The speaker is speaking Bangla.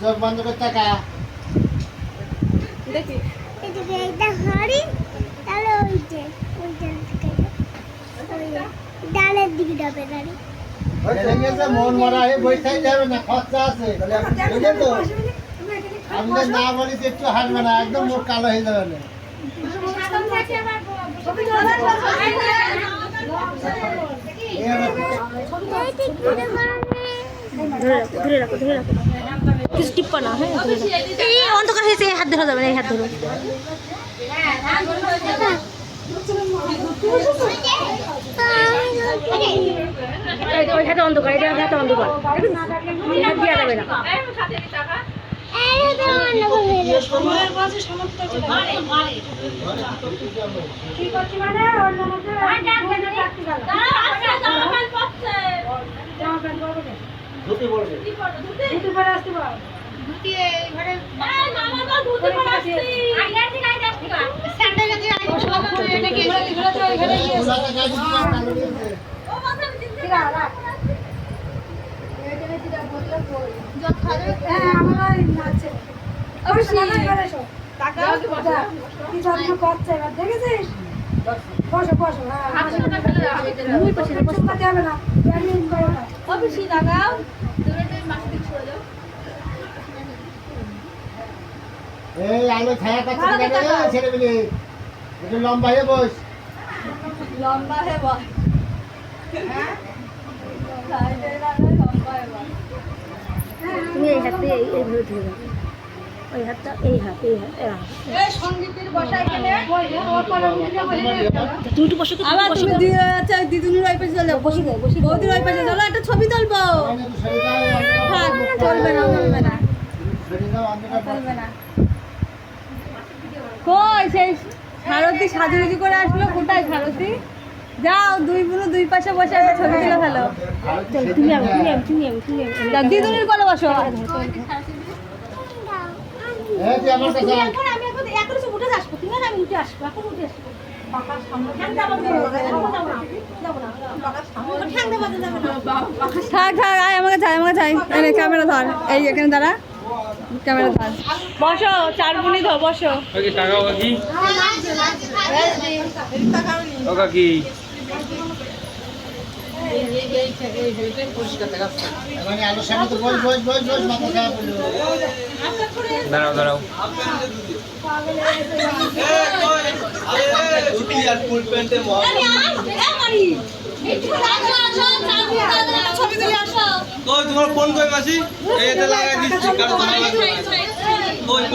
চোখ বন্ধ করে তাকা। দেখি এটা হরিণ, তাহলে ডালের দিকে যাবে গাড়ি। মন মরা হয়ে বসে যাবে না, খরচা আছে। বুঝলেন তো? আমি তো না বলি তো একটু হাসবে না, একদম মুখ কালো হয়ে যাবে না। ধরে রাখো কিছু টিপ্পা না। হ্যাঁ এই অন্ধকার হয়েছে, এই হাত ধরা যাবে না, এই হাত ধরো। ওই হাতে অন্ধকার, এটা হাতে অন্ধকার, হাত দেওয়া যাবে না। এই আলো ছায়া কাছে ছেড়ে দিলি, একটু লম্বা হয়ে বস। লম্বা হে বল। হ্যাঁ তুমি এই হাতে এইভাবে ধরে রাখো, ওই হাতটা এই হাত এই সঙ্গীতের বসা এখানে তুমি একটু বসে, আবার তুমি দিদুনের ওই পাশে চলে বসে দে, বৌদির ওই পাশে চলো, একটা ছবি তুলবো। চলবে না চলবে না। কই সেই সারথি সাজুগুজু করে আসলো, কোথায় সারথি? যাও দুই বোন দুই পাশে বসে একটা ছবি তুলে ফেলো। দিদুনের কোলে বসো। এই যে আমার কাছে আমি এখন উঠে আসবো, তুমি আমি উঠে আসবো, এখন উঠে আসবো। থাক আয় আমাকে চাই ক্যামেরা ধর, এই এখানে দাঁড়া, ক্যামেরা ধর, বসো চার বোনই ধর, বসো। মানে আলোর সামনে তো বস বস বস বস, মাথা খারাপ হলো। দাঁড়াও তোমার ফোন কই মাসি? এটা লাগাই দিচ্ছি, কারো ফোন